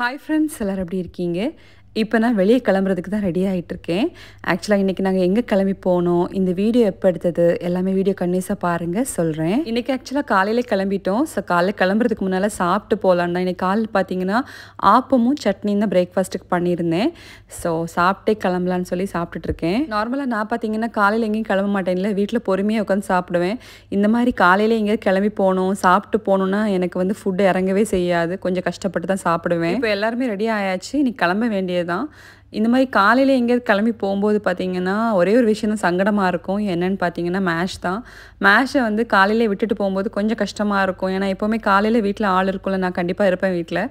Hi friends, எல்லோரும் எப்படி இருக்கீங்க? இப்போ நான் வெளியே கிளம்புறதுக்கு தான் ரெடி ஆகிட்டுருக்கேன். ஆக்சுவலாக இன்றைக்கி நாங்கள் எங்கே கிளம்பி போனோம், இந்த வீடியோ எப்போ எடுத்தது எல்லாமே வீடியோ கண்டினியூஸாக பாருங்கள், சொல்கிறேன். இன்றைக்கி ஆக்சுவலாக காலையில் கிளம்பிட்டோம். ஸோ காலையில் கிளம்புறதுக்கு முன்னால் சாப்பிட்டு போகலான்னு தான். இன்றைக்கி காலையில் பார்த்தீங்கன்னா ஆப்பமும் சட்னியும் தான் பிரேக்ஃபாஸ்ட்டுக்கு பண்ணியிருந்தேன். ஸோ சாப்பிட்டே கிளம்பலான்னு சொல்லி சாப்பிட்டுட்ருக்கேன். நார்மலாக நான் பார்த்தீங்கன்னா காலையில் எங்கேயும் கிளம்ப மாட்டேன்ல, வீட்டில் பொறுமையாக உட்காந்து சாப்பிடுவேன். இந்த மாதிரி காலையில் எங்கேயாவது கிளம்பி போகணும், சாப்பிட்டு போகணுன்னா எனக்கு வந்து ஃபுட்டு இறங்கவே செய்யாது. கொஞ்சம் கஷ்டப்பட்டு தான் சாப்பிடுவேன். இப்போ எல்லாருமே ரெடி ஆயாச்சு, இன்னைக்கு கிளம்ப வேண்டியது தான். இந்த மாதிரி காலையில் எங்கேயாவது கிளம்பி போகும்போது பார்த்தீங்கன்னா ஒரே ஒரு விஷயம் தான் சங்கடமாக இருக்கும். என்னென்னு பார்த்தீங்கன்னா மேஷ் தான். மேஷை வந்து காலையிலே விட்டுட்டு போகும்போது கொஞ்சம் கஷ்டமாக இருக்கும். ஏன்னா எப்போவுமே காலையில் வீட்டில் ஆள் இருக்கும்ல, நான் கண்டிப்பாக இருப்பேன் வீட்டில்.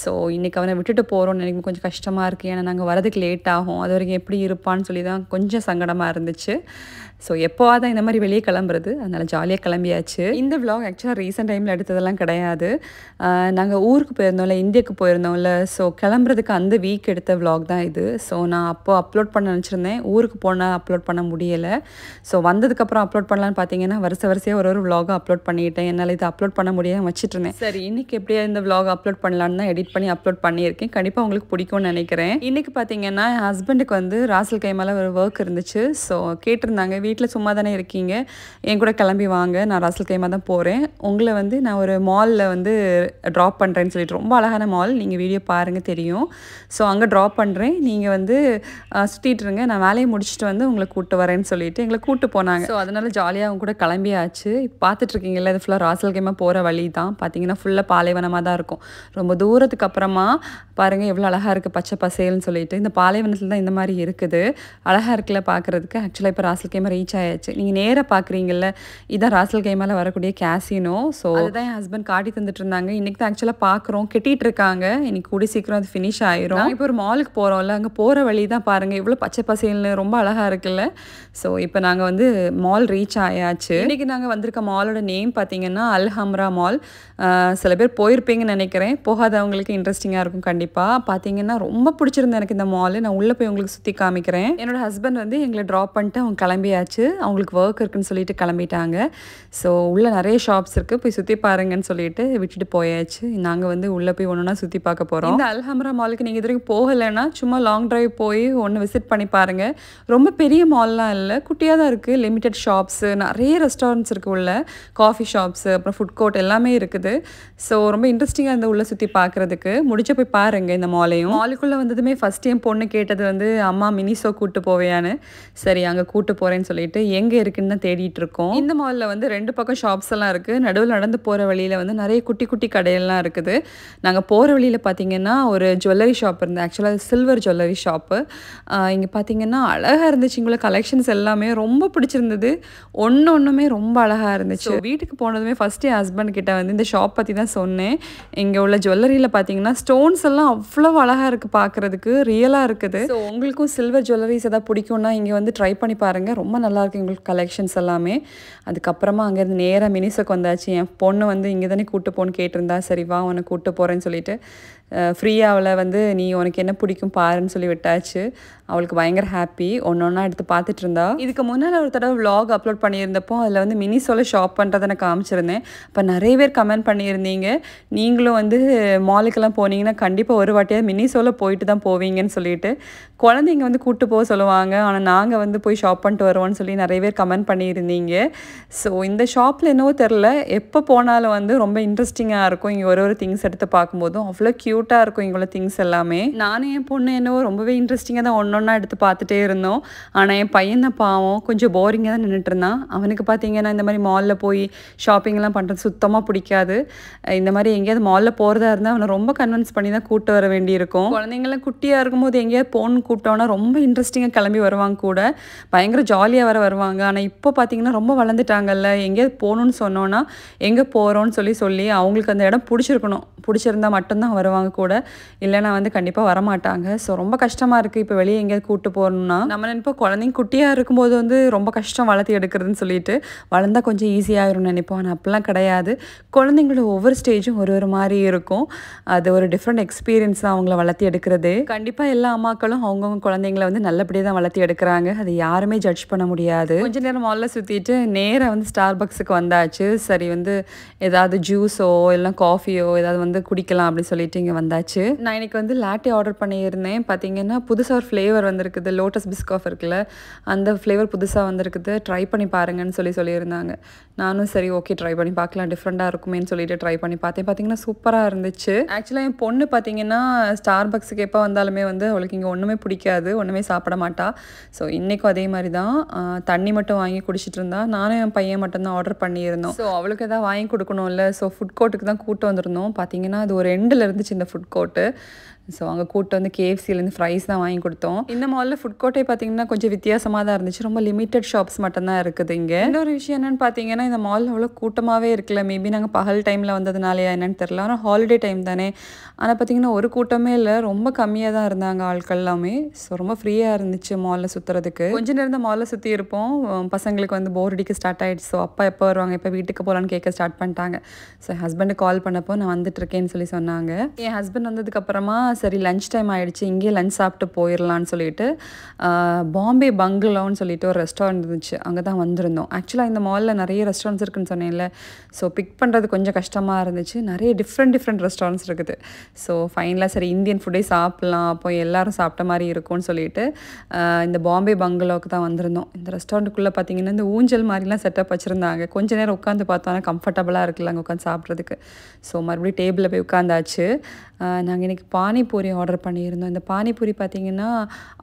ஸோ இன்றைக்கி அவனை விட்டுட்டு போகிறோன்னு எனக்கு கொஞ்சம் கஷ்டமாக இருக்குது. ஏன்னா நாங்கள் வரதுக்கு லேட் ஆகும், அது வரைக்கும் எப்படி இருப்பான்னு சொல்லி தான் கொஞ்சம் சங்கடமாக இருந்துச்சு. ஸோ எப்போவாக தான் இந்த மாதிரி வெளியே கிளம்புறது, அதனால் ஜாலியாக கிளம்பியாச்சு. இந்த விலாக் ஆக்சுவலாக ரீசெண்ட் டைமில் எடுத்ததெல்லாம் கிடையாது. நாங்கள் ஊருக்கு போயிருந்தோம்ல, இந்தியாவுக்கு போயிருந்தோம்ல, ஸோ கிளம்புறதுக்கு அந்த வீக் எடுத்த விலாக் தான் இது. ஸோ நான் அப்போது அப்லோட் பண்ண நினச்சிருந்தேன், ஊருக்கு போனால் அப்லோட் பண்ண முடியலை. ஸோ வந்ததுக்கப்புறம் அப்லோட் பண்ணலான்னு பார்த்தீங்கன்னா வரிசையாக ஒரு விலாகை அப்லோட் பண்ணிட்டேன். என்னால் இதை அப்லோட் பண்ண முடியாமல் வச்சுட்டு இருந்தேன். சரி, இன்றைக்கி எப்படியா இந்த விலாக் அப்லோட் பண்ணலான்னு தான் எடிட் பண்ணி அப்லோட் பண்ணியிருக்கேன். கண்டிப்பாக உங்களுக்கு பிடிக்கும்னு நினைக்கிறேன். இன்றைக்கி பார்த்தீங்கன்னா என் ஹஸ்பண்டுக்கு வந்து ராசல் கைமால ஒரு ஒர்க் இருந்துச்சு. ஸோ கேட்டிருந்தாங்க, வீட்டில் சும்மா தானே இருக்கீங்க, என் கூட கிளம்பி வாங்க, நான் ராசல் கைமா தான் போகிறேன், உங்களை வந்து நான் ஒரு மாலில் வந்து ட்ராப் பண்ணுறேன்னு சொல்லிட்டு, ரொம்ப அழகான மால், நீங்கள் வீடியோ பாருங்கள் தெரியும். ஸோ அங்கே ட்ராப் பண்ணுறேன், நீங்கள் வந்து சுற்றிட்டு இருங்க, நான் வேலையை முடிச்சுட்டு வந்து உங்களை கூப்பிட்டு வரேன்னு சொல்லிட்டு எங்களை கூப்பிட்டு போனாங்க. ஸோ அதனால் ஜாலியாக அவங்க கூட கிளம்பியாச்சு. இப்போ பார்த்துட்ருக்கீங்களா, இது ஃபுல்லாக ராசல் கைமா போகிற வழி தான். பார்த்தீங்கன்னா ஃபுல்லாக பாலைவனமாக தான் இருக்கும். ரொம்ப தூரத்துக்கு அப்புறமா பாருங்கள் எவ்வளோ அழகாக இருக்குது, பச்சை பசேல்னு சொல்லிட்டு. இந்த பாலைவனத்தில் தான் இந்த மாதிரி இருக்குது, அழகாக இருக்குல்ல பார்க்குறதுக்கு. ஆக்சுவலாக இப்போ ராசல் கைமா ரீச் ஆயாச்சு. நீங்கள் நேராக பார்க்குறீங்கல்ல, இதுதான் ராசல் கைமால வரக்கூடிய கேசினோ. ஸோ அதுதான் என் ஹஸ்பண்ட் காட்டி தந்துட்டு இருந்தாங்க. இன்றைக்கி தான் ஆக்சுவலாக பார்க்குறோம், கெட்டிகிட்டு இருக்காங்க. இன்னைக்கு கூடி சீக்கிரம் அது ஃபினிஷ் ஆயிரும். இப்போ ஒரு மாலுக்கு போகிறோம்ல, அங்கே போகிற வழி தான் பாருங்கள் எவ்வளோ பச்சை பசேல்னு ரொம்ப அழகாக இருக்குல்ல. ஸோ இப்போ நாங்கள் வந்து மால் ரீச் ஆயாச்சு. இன்றைக்கி நாங்கள் வந்திருக்க மாலோட நேம் பார்த்தீங்கன்னா அல்ஹம்ரா மால். சில பேர் போயிருப்பீங்கன்னு நினைக்கிறேன், போகாதவங்களுக்கு இன்ட்ரெஸ்டிங்காக இருக்கும் கண்டிப்பாக. பார்த்தீங்கன்னா ரொம்ப பிடிச்சிருந்தேன் எனக்கு இந்த மால். நான் உள்ளே போய் உங்களுக்கு சுற்றி காமிக்கிறேன். என்னோட ஹஸ்பண்ட் வந்து எங்களை ட்ராப் பண்ணிட்டு அவங்க கிளம்பியாச்சு. அவங்களுக்கு ஒர்க் இருக்குன்னு சொல்லிட்டு கிளம்பிட்டாங்க. ஸோ உள்ளே நிறைய ஷாப்ஸ் இருக்குது, போய் சுற்றி பாருங்கன்னு சொல்லிட்டு விட்டுட்டு போயாச்சு. நாங்கள் வந்து உள்ளே போய் ஒன்றுனா சுற்றி பார்க்க போகிறோம். இந்த அல்ஹம்ரா மாலுக்கு நீங்கள் இது வரைக்கும் போகலைன்னா சும்மா லாங் ட்ரைவ் போய் ஒன்று விசிட் பண்ணி பாருங்கள். ரொம்ப பெரிய மால்லாம் இல்லை, குட்டியாக தான் இருக்குது. லிமிட்டட் ஷாப்ஸு, நிறைய ரெஸ்டாரண்ட்ஸ் இருக்குது உள்ள, காஃபி ஷாப்ஸு, அப்புறம் ஃபுட் கோர்ட் எல்லாமே இருக்குது. ஸோ ரொம்ப இன்ட்ரெஸ்டிங்காக இருந்த உள்ளே சுற்றி பார்க்குறதுக்கு. முடிச்ச போய் பாருங்கள் இந்த மாலையும். மாலுக்குள்ளே வந்ததுமே ஃபஸ்ட் என் பொண்ணு கேட்டது வந்து அம்மா மினிசோ கூப்பிட்டு போவையான்னு. சரி அங்கே கூப்பிட்டு போகிறேன்னு சொல்லிட்டு எங்கே இருக்குன்னு தான் தேடிட்டு இருக்கோம். இந்த மாலில் வந்து 2 பக்கம் ஷாப்ஸ் எல்லாம் இருக்குது. நடுவில் நடந்து போகிற வழியில் வந்து நிறைய குட்டி குட்டி கடையெல்லாம் இருக்குது. நாங்கள் போகிற வழியில் பார்த்தீங்கன்னா ஒரு ஜுவல்லரி ஷாப் இருந்தது. ஆக்சுவலாக சில்வர் ஜுவல்லரி ஷாப்பு. இங்கே பார்த்தீங்கன்னா அழகாக இருந்துச்சு. இங்குள்ள கலெக்ஷன்ஸ் எல்லாமே ரொம்ப பிடிச்சிருந்தது. ஒன்றுமே ரொம்ப அழகாக இருந்துச்சு. வீட்டுக்கு போனதுமே ஃபஸ்ட்டு என் ஹஸ்பண்ட் கிட்ட வந்து இந்த ஷாப் பற்றி தான் சொன்னேன். இங்கே உள்ள ஜுவல்லரியில் பார்த்தீங்கன்னா ஸ்டோன்ஸ் எல்லாம் அவ்வளோ அழகாக இருக்குது, பார்க்குறதுக்கு ரியலாக இருக்குது. ஸோ உங்களுக்கும் சில்வர் ஜுவல்லரிஸ் எதாவது பிடிக்கும்னா இங்கே வந்து ட்ரை பண்ணி பாருங்கள், ரொம்ப நல்லாயிருக்கு உங்களுக்கு கலெக்ஷன்ஸ் எல்லாமே. அதுக்கப்புறமா அங்கேருந்து நேராக மினிசோக்கு வந்தாச்சு. என் பொண்ணு வந்து இங்கே தானே கூப்பிட்டு போன்னு கேட்டிருந்தா, சரி வா உன்னை கூப்பிட்டு போகிறேன்னு சொல்லிட்டு ஃப்ரீயாக அவளை வந்து நீ உனக்கு என்ன பிடிக்கும் பாருன்னு சொல்லி விட்டாச்சு. அவளுக்கு பயங்கர ஹாப்பி, ஒன்றா எடுத்து பார்த்துட்டு இருந்தா. இதுக்கு முன்னால் ஒரு தடவை விலாக் அப்லோட் பண்ணியிருந்தப்போ அதில் வந்து மினிசோவில் ஷாப் பண்ணுறதை நான் காமிச்சிருந்தேன். அப்போ நிறைய பேர் கமெண்ட் பண்ணியிருந்தீங்க, நீங்களும் வந்து மாலுக்கெல்லாம் போனீங்கன்னா கண்டிப்பாக ஒரு வாட்டியாக மினிசோவில் போயிட்டு தான் போவீங்கன்னு சொல்லிட்டு. குழந்தைங்க வந்து கூப்பிட்டு போக சொல்லுவாங்க, ஆனால் நாங்கள் வந்து போய் ஷாப் பண்ணிட்டு வருவோம்னு சொல்லி நிறைய பேர் கமெண்ட் பண்ணியிருந்தீங்க. ஸோ இந்த ஷாப்பில் என்னவோ தெரில, எப்போ போனாலும் வந்து ரொம்ப இன்ட்ரெஸ்டிங்காக இருக்கும். இங்கே ஒரு திங்ஸ் எடுத்து பார்க்கும்போதும் அவ்வளோ க்யூட்டாக இருக்கும் இங்குள்ள திங்ஸ் எல்லாமே. நானும் என் பொண்ணு என்னவோ ரொம்பவே இன்ட்ரெஸ்டிங்காக தான் ஒன்றா எடுத்து பார்த்துட்டே இருந்தோம். ஆனால் என் பையன் தான் பாவம் கொஞ்சம் போரிங்காக தான் நின்றுட்டு இருந்தான். அவனுக்கு பார்த்தீங்கன்னா இந்த மாதிரி மாலில் போய் ஷாப்பிங்லாம் பண்ணுறது சுத்தமாக பிடிக்காது. இந்த மாதிரி எங்கேயாவது மாலில் போகிறதா இருந்தால் அவனை ரொம்ப கன்வின்ஸ் பண்ணி தான் கூப்பிட்டு வர வேண்டியிருக்கும். குழந்தைங்களாம் குட்டியாக இருக்கும்போது எங்கேயாவது போகணுன்னு கூப்பிட்டோன்னா ரொம்ப இன்ட்ரெஸ்டிங்காக கிளம்பி வருவாங்க, கூட பயங்கர ஜாலியாக வருவாங்க. ஆனால் இப்போ பார்த்தீங்கன்னா ரொம்ப வளர்ந்துட்டாங்கல்ல, எங்கேயாவது போகணுன்னு சொன்னோன்னா எங்கே போகிறோன்னு சொல்லி அவங்களுக்கு அந்த இடம் பிடிச்சிருந்தா மட்டும்தான் வருவாங்க கூட, இல்லைன்னா வந்து கண்டிப்பாக வரமாட்டாங்க. ஸோ ரொம்ப கஷ்டமாக இருக்குது இப்போ வெளியே எங்கேயாவது கூப்பிட்டு போகணுன்னா. நம்ம நினைப்போம் குழந்தைங்க குட்டியாக இருக்கும்போது வந்து ரொம்ப கஷ்டம் வளர்த்தி எடுக்கிறதுன்னு சொல்லிட்டு, வளர்ந்தால் கொஞ்சம் ஈஸியாகிரும்னு நினைப்போம். ஆனால் அப்படிலாம் கிடையாது. குழந்தைங்களோட ஒவ்வொரு ஸ்டேஜும் ஒரு மாதிரி இருக்கும். அது ஒரு டிஃப்ரெண்ட் எக்ஸ்பீரியன்ஸ் தான் அவங்கள வளர்த்தி எடுக்கிறது. கண்டிப்பாக எல்லா அம்மாக்களும் அவங்கவுங்க குழந்தைங்களை வந்து நல்லபடியாக தான் வளர்த்தி எடுக்கிறாங்க, அது யாருமே ஜட்ஜ் பண்ண முடியாது. கொஞ்ச நேரம் மாலில் சுற்றிட்டு நேராக வந்து ஸ்டார் பக்ஸுக்கு வந்தாச்சு. சரி வந்து ஏதாவது ஜூஸோ இல்லை காஃபியோ ஏதாவது வந்து குடிக்கலாம் அப்படின்னு சொல்லிட்டு இங்கே வந்தாச்சு. நான் இன்னைக்கு வந்து லாட்டே ஆர்டர் பண்ணியிருந்தேன். பார்த்தீங்கன்னா புதுசாக ஒரு ஃப்ளேவர் வந்திருக்குது. லோட்டஸ் பிஸ்காஃப் இருக்குல்ல, அந்த ஃப்ளேவர் புதுசாக வந்திருக்குது. ட்ரை பண்ணி பாருங்கன்னு சொல்லியிருந்தாங்க. நானும் சரி ஓகே ட்ரை பண்ணி பார்க்கலாம், டிஃப்ரெண்ட்டாக இருக்குமேன்னு சொல்லிட்டு ட்ரை பண்ணி பார்த்தேன். பார்த்தீங்கன்னா சூப்பராக இருந்துச்சு. ஆக்சுவலாக என் பொண்ணு பார்த்தீங்கன்னா ஸ்டார் பக்ஸுக்கு எப்போ வந்தாலுமே வந்து அவளுக்கு இங்கே ஒன்றுமே பிடிக்காது, ஒன்றுமே சாப்பிட மாட்டா. ஸோ இன்றைக்கும் அதே மாதிரி தான் தண்ணி மட்டும் வாங்கி குடிச்சிட்டு இருந்தா. நானும் என் பையன் மட்டும்தான் ஆர்டர் பண்ணியிருந்தோம். ஸோ அவளுக்கு எதாவது வாங்கி கொடுக்கணும்ல. ஸோ ஃபுட் கோர்ட்டுக்கு தான் கூட்டு வந்திருந்தோம். பார்த்தீங்கன்னா அது ஒரு எண்டில் இருந்துச்சு இந்த ஃபுட் கோர்ட்டு. ஸோ அங்கே கூட்டு வந்து KFCலேருந்து ஃப்ரைஸ் தான் வாங்கி கொடுத்தோம். இந்த மாலில் ஃபுட் கோர்ட்டே பார்த்தீங்கன்னா கொஞ்சம் வித்தியாசமாக தான் இருந்துச்சு. ரொம்ப லிமிட்டட் ஷாப்ஸ் மட்டும்தான் இருக்குது இங்கே. இன்னொரு விஷயம் என்னென்னு பார்த்தீங்கன்னா இந்த மால் அவ்வளோ கூட்டமாகவே இருக்குல்ல. மேபி நாங்கள் பகல் டைமில் வந்ததுனாலையா என்னென்னு தெரில. ஆனால் ஹாலிடே டைம் தானே. ஆனால் பார்த்தீங்கன்னா ஒரு கூட்டமே இல்லை, ரொம்ப கம்மியாக தான் இருந்தாங்க ஆட்கள் எல்லாமே. ஸோ ரொம்ப ஃப்ரீயாக இருந்துச்சு மாலில் சுற்றுறதுக்கு. கொஞ்ச நேரம் தான் மாலில் சுற்றி இருப்போம். பசங்களுக்கு வந்து போர் அடிக்க ஸ்டார்ட் ஆகிடுச்சு. ஸோ அப்பா எப்போ வருவாங்க, எப்போ வீட்டுக்கு போகலான்னு கேட்க ஸ்டார்ட் பண்ணிட்டாங்க. ஸோ என் ஹஸ்பண்டு கால் பண்ணப்போ நான் வந்துட்டுருக்கேன்னு சொன்னாங்க. என் ஹஸ்பண்ட் வந்ததுக்கப்புறமா சரி லஞ்ச் டைம் ஆகிடுச்சு, இங்கேயே லஞ்ச் சாப்பிட்டு போயிடலான்னு சொல்லிட்டு பாம்பே பங்களோன்னு சொல்லிட்டு ஒரு ரெஸ்டாரண்ட் இருந்துச்சு, அங்கே தான் வந்திருந்தோம். ஆக்சுவலாக இந்த மாலில் நிறைய ரெஸ்டாரண்ட்ஸ் இருக்குன்னு சொன்னேன்ல. ஸோ பிக் பண்ணுறது கொஞ்சம் கஷ்டமாக இருந்துச்சு. நிறைய டிஃப்ரெண்ட் ரெஸ்டாரண்ட்ஸ் இருக்குது. ஸோ ஃபைனலாக சரி இந்தியன் ஃபுட்டே சாப்பிட்லாம், அப்போ எல்லோரும் சாப்பிட்ட மாதிரி இருக்கும்னு சொல்லிட்டு இந்த பாம்பே பங்களோவுக்கு தான் வந்திருந்தோம். இந்த ரெஸ்டாரண்ட்டுக்குள்ளே பார்த்தீங்கன்னா இந்த ஊஞ்சல் மாதிரிலாம் செட்டப் வச்சுருந்தாங்க. கொஞ்ச நேரம் உட்காந்து பார்த்தோன்னா கம்ஃபர்டபுளாக இருக்குல்ல அங்கே உட்காந்து சாப்பிட்றதுக்கு. ஸோ மறுபடியும் டேபிளில் போய் உட்காந்தாச்சு. நாங்கள் இன்றைக்கி பானிபூரி ஆர்டர் பண்ணியிருந்தோம். இந்த பானிபூரி பார்த்திங்கன்னா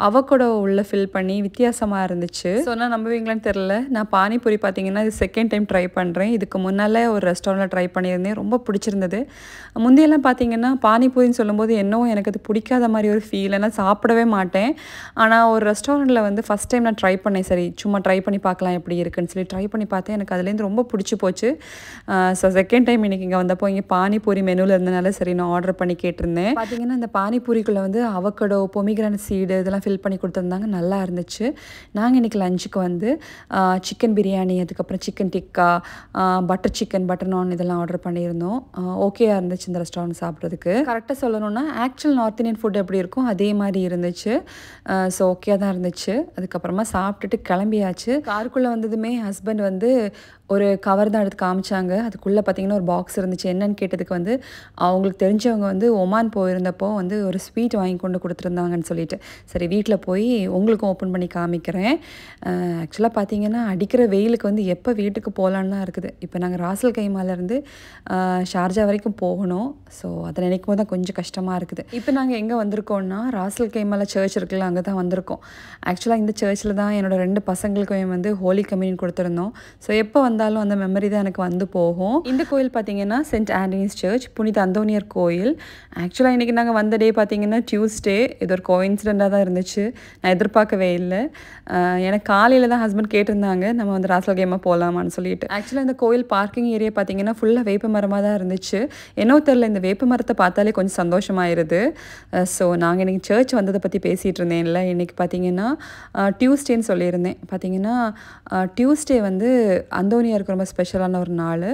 அவகோடோ உள்ளே ஃபில் பண்ணி வித்தியாசமாக இருந்துச்சு. ஸோ நான் நம்புவீங்களான்னு தெரில. நான் பானிபூரி பார்த்திங்கன்னா இது செகண்ட் டைம் ட்ரை பண்ணுறேன். இதுக்கு முன்னால் ஒரு ரெஸ்டாரண்ட்டில் ட்ரை பண்ணியிருந்தேன், ரொம்ப பிடிச்சிருந்தது. முந்தையெல்லாம் பார்த்திங்கன்னா பானிபூரின்னு சொல்லும்போது என்னவோ எனக்கு அது பிடிக்காத மாதிரி ஒரு ஃபீல், ஏன்னா சாப்பிடவே மாட்டேன். ஆனால் ஒரு ரெஸ்டாரண்ட்டில் வந்து ஃபஸ்ட் டைம் நான் ட்ரை பண்ணேன். சரி சும்மா ட்ரை பண்ணி பார்க்கலாம் எப்படி இருக்குன்னு சொல்லி ட்ரை பண்ணி பார்த்தேன். எனக்கு அதுலேருந்து ரொம்ப பிடிச்சி போச்சு. ஸோ செகண்ட் டைம் இன்றைக்கி இங்கே வந்தப்போ இங்கே பானிபூரி மெனுவில் இருந்தனால சரி நான் ஆர்டர் பண்ணி கேட்டிருந்தேன். பார்த்தீங்கன்னா இந்த பானிபூரிக்குள்ளே வந்து அவகோடோ, பொமிகிரானட் சீடு இதெல்லாம் ஃபில் பண்ணி கொடுத்துருந்தாங்க, நல்லா இருந்துச்சு. நாங்கள் இன்றைக்கி லஞ்சுக்கு வந்து சிக்கன் பிரியாணி, அதுக்கப்புறம் chicken tikka, butter chicken, butter நான் இதெல்லாம் ஆர்டர் பண்ணியிருந்தோம். ஓகேயா இருந்துச்சு இந்த ரெஸ்டாரண்ட் சாப்பிட்றதுக்கு. கரெக்டாக சொல்லணும்னா ஆக்சுவல் நார்த் இந்தியன் ஃபுட் எப்படி இருக்கும் அதே மாதிரி இருந்துச்சு. ஸோ ஓகே தான் இருந்துச்சு. அதுக்கப்புறமா சாப்பிட்டுட்டு கிளம்பியாச்சு. காருக்குள்ளே வந்ததுமே ஹஸ்பண்ட் வந்து ஒரு கவர் தான் எடுத்து காமிச்சாங்க. அதுக்குள்ளே பார்த்தீங்கன்னா ஒரு பாக்ஸ் இருந்துச்சு. என்னன்னு கேட்டதுக்கு வந்து அவங்களுக்கு தெரிஞ்சவங்க வந்து ஒமான் போயிருந்தப்போ வந்து ஒரு ஸ்வீட் வாங்கி கொண்டு கொடுத்துருந்தாங்கன்னு சொல்லிட்டு சரி வீட்டில் போய் உங்களுக்கும் ஓப்பன் பண்ணி காமிக்கிறேன். ஆக்சுவலாக பார்த்தீங்கன்னா அடிக்கிற வெயிலுக்கு வந்து எப்போ வீட்டுக்கு போகலான்னு தான் இருக்குது. இப்போ நாங்கள் ராசல் கைமாலேருந்து ஷார்ஜா வரைக்கும் போகணும். ஸோ அதை நினைக்கும் போது தான் கொஞ்சம் கஷ்டமாக இருக்குது. இப்போ நாங்கள் எங்கே வந்திருக்கோம்னா ராசல் கைமால சர்ச் இருக்குல்ல, அங்கே தான் வந்திருக்கோம். ஆக்சுவலாக இந்த சர்ச்சில் தான் என்னோட 2 பசங்களுக்கும் வந்து ஹோலி கம்யூனியன் கொடுத்துருந்தோம். ஸோ எப்போ வந்தாலும் அந்த மெமரி தான் எனக்கு வந்து போகும். இந்த கோயில் பார்த்தீங்கன்னா சென்ட் ஆண்டனிஸ் சர்ச், புனித அந்தோனியர் கோயில். ஆக்சுவலாக இன்றைக்கி நாங்கள் வந்த டே பார்த்தீங்கன்னா டியூஸ்டே. இது ஒரு கோயின்சிடெண்ட்டாக தான் இருந்துச்சு, நான் எதிர்பார்க்கவே இல்லை. எனக்கு காலையில் தான் ஹஸ்பண்ட் கேட்டிருந்தாங்க நம்ம வந்து ராசல் கேமாக போகலாமான்னு சொல்லிட்டு. ஆக்சுவலாக இந்த கோயில் பார்க்கிங் ஏரியா பார்த்தீங்கன்னா ஃபுல்லாக வேப்ப மரமாக தான் இருந்துச்சு. என்னோ தெரில, இந்த வேப்ப மரத்தை பார்த்தாலே கொஞ்சம் சந்தோஷமாயிருது. ஸோ நாங்கள் இன்றைக்கி சர்ச் வந்ததை பற்றி பேசிகிட்டு இருந்தேன்ல. இன்றைக்கி பார்த்தீங்கன்னா டியூஸ்டேன்னு சொல்லியிருந்தேன். பார்த்தீங்கன்னா டியூஸ்டே வந்து அந்தோனியாருக்கு ரொம்ப ஸ்பெஷலான ஒரு நாள்.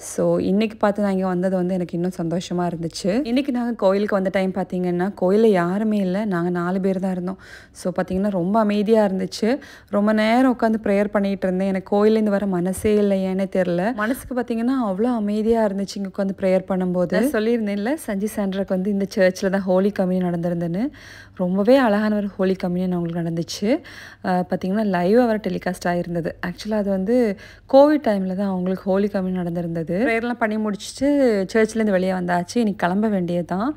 ஸோ இன்றைக்கி பார்த்து நான் இங்கே வந்தது வந்து எனக்கு இன்னும் சந்தோஷமாக இருந்துச்சு. இன்றைக்கி நாங்கள் கோயிலுக்கு வந்த டைம் பார்த்திங்கன்னா கோயிலில் யாருமே இல்லை, நாங்கள் 4 பேர் தான் இருந்தோம். ஸோ பார்த்திங்கன்னா ரொம்ப அமைதியாக இருந்துச்சு. ரொம்ப நேரம் உட்காந்து ப்ரேயர் பண்ணிகிட்டு இருந்தேன். எனக்கு கோயிலேருந்து வர மனசே இல்லை, ஏன்னே தெரில. மனசுக்கு பார்த்திங்கன்னா அவ்வளோ அமைதியாக இருந்துச்சு இங்கே உட்காந்து ப்ரேயர் பண்ணும்போது. சொல்லியிருந்தேன்ல சஞ்சி சாண்ட்ராக்கு வந்து இந்த சர்ச்சில் தான் ஹோலி கம்யூனியன் நடந்திருந்தேன்னு. ரொம்பவே அழகான ஒரு ஹோலி கம்யூனியன் அவங்களுக்கு நடந்துச்சு. பார்த்திங்கன்னா லைவ் அவர் டெலிகாஸ்ட் ஆகிருந்தது. ஆக்சுவலாக அது வந்து கோவிட் டைமில் தான் அவங்களுக்கு ஹோலி கம்யூனியன் நடந்திருந்தது. ப்ரேயர்லாம் பண்ணி முடிச்சுட்டு சர்ச்லேருந்து வெளியே வந்தாச்சு. இன்னைக்கு கிளம்ப வேண்டியது தான்.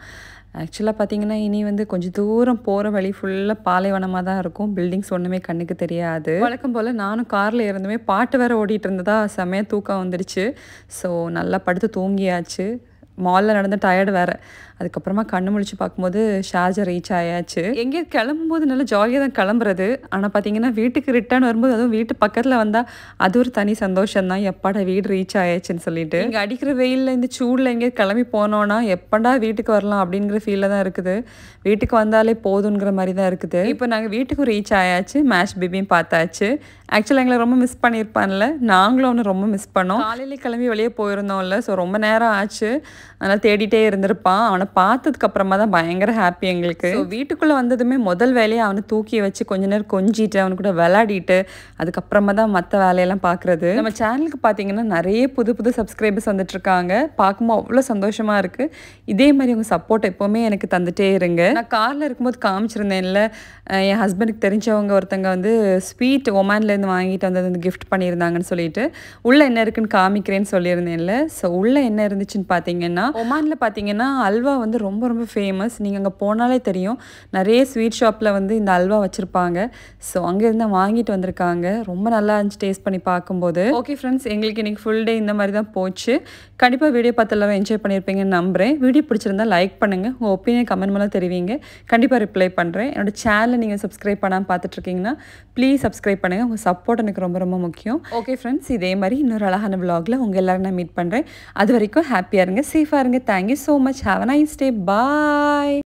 ஆக்சுவலாக பார்த்தீங்கன்னா இனி வந்து கொஞ்சம் தூரம் போகிற வழி ஃபுல்லாக பாலைவனமாக தான் இருக்கும். பில்டிங்ஸ் ஒன்றுமே கண்ணுக்கு தெரியாது. வழக்கம் போல் நானும் காரில் இருந்துமே பாட்டு வேறு ஓடிட்டு இருந்ததா செம்மையாக தூக்கம் வந்துடுச்சு. ஸோ நல்லா படுத்து தூங்கியாச்சு. மாலில் நடந்த டயர்டு வேறு. அதுக்கப்புறமா கண்ணு முழிச்சு பார்க்கும்போது ஷார்ஜா ரீச் ஆயாச்சு. எங்கேயும் கிளம்பும்போது நல்லா ஜாலியாக தான் கிளம்புறது. ஆனால் பார்த்தீங்கன்னா வீட்டுக்கு ரிட்டர்ன் வரும்போது, அதுவும் வீட்டு பக்கத்தில் வந்தால் அது ஒரு தனி சந்தோஷம் தான். எப்பாடா வீடு ரீச் ஆயாச்சுன்னு சொல்லிட்டு. இங்கே அடிக்கிற வெயிலில் இந்த சூடில் எங்கேயும் கிளம்பி போனோன்னா எப்படா வீட்டுக்கு வரலாம் அப்படிங்கிற ஃபீலில் தான் இருக்குது. வீட்டுக்கு வந்தாலே போதுங்கிற மாதிரி தான் இருக்குது. இப்போ நாங்கள் வீட்டுக்கும் ரீச் ஆயாச்சு. மேஷ் பேபியும் பார்த்தாச்சு. ஆக்சுவலாக எங்களை ரொம்ப மிஸ் பண்ணியிருப்பான்ல, நாங்களும் அவனை ரொம்ப மிஸ் பண்ணோம். காலையிலே கிளம்பி வெளியே போயிருந்தோம்ல. ஸோ ரொம்ப நேரம் ஆச்சு, அதனால் தேடிட்டே இருந்திருப்பான். அவனை பார்த்ததுக்கு அப்புறமா தான் பயங்கர ஹாப்பி எங்களுக்கு. ஸோ வீட்டுக்குள்ளே வந்ததுமே முதல் வேலையை அவனை தூக்கி வச்சு கொஞ்ச நேரம் கொஞ்சிட்டு அவனு கூட விளையாடிட்டு அதுக்கப்புறமா தான் மற்ற வேலையெல்லாம் பார்க்குறது. நம்ம சேனலுக்கு பார்த்தீங்கன்னா நிறைய புது புது சப்ஸ்கிரைபர்ஸ் வந்துட்டுருக்காங்க. பார்க்கும்போது அவ்வளோ சந்தோஷமாக இருக்குது. இதே மாதிரி உங்கள் சப்போர்ட் எப்போவுமே எனக்கு தந்துகிட்டே இருங்க. நான் காரில் இருக்கும்போது காமிச்சிருந்தேன்ல, என் ஹஸ்பண்டுக்கு தெரிஞ்சவங்க ஒருத்தங்க வந்து ஸ்வீட் ஒமான்லேருந்து வாங்கிட்டு வந்தது வந்து கிஃப்ட் பண்ணியிருந்தாங்கன்னு சொல்லிட்டு உள்ளே என்ன இருக்குன்னு காமிக்கிறேன்னு சொல்லியிருந்தேன்ல. ஸோ உள்ளே என்ன இருந்துச்சுன்னு பார்த்தீங்கன்னா, ஒமானில் பார்த்தீங்கன்னா அல்வா வந்து ரொம்ப ரொம்ப ஃபேமஸ். நீங்கள் அங்கே போனாலே தெரியும், நிறைய ஸ்வீட் ஷாப்பில் வந்து இந்த அல்வா வச்சுருப்பாங்க. ஸோ அங்கேருந்து வாங்கிட்டு வந்திருக்காங்க. ரொம்ப நல்லா இருந்துச்சு டேஸ்ட் பண்ணி பார்க்கும்போது. ஓகே ஃப்ரெண்ட்ஸ், எங்களுக்கு இன்றைக்கி ஃபுல் டே இந்த மாதிரி தான் போச்சு. கண்டிப்பாக வீடியோ பார்த்து எல்லாரும் என்ஜாய் பண்ணியிருப்பீங்கன்னு நம்புகிறேன். வீடியோ பிடிச்சிருந்தா லைக் பண்ணுங்கள், உங்கள் ஒப்பீனியன் கமெண்ட் மூலம் தெரிவிங்க. கண்டிப்பாக ரிப்ளை பண்ணுறேன். என்னோட சேனலை நீங்கள் சப்ஸ்கிரைப் பண்ணாமல் பார்த்துட்ருக்கீங்கன்னா ப்ளீஸ் சப்ஸ்கிரைப் பண்ணுங்கள். உங்கள் சப்போர்ட் எனக்கு ரொம்ப ரொம்ப முக்கியம். ஓகே ஃப்ரெண்ட்ஸ், இதே மாதிரி இன்னொரு அழகான vlogல உங்கள் எல்லோரும் நான் மீட் பண்ணுறேன். அது வரைக்கும் ஹாப்பியாக இருங்க, சேஃபாக இருங்க. Thank you so much. Have a nice day. Bye.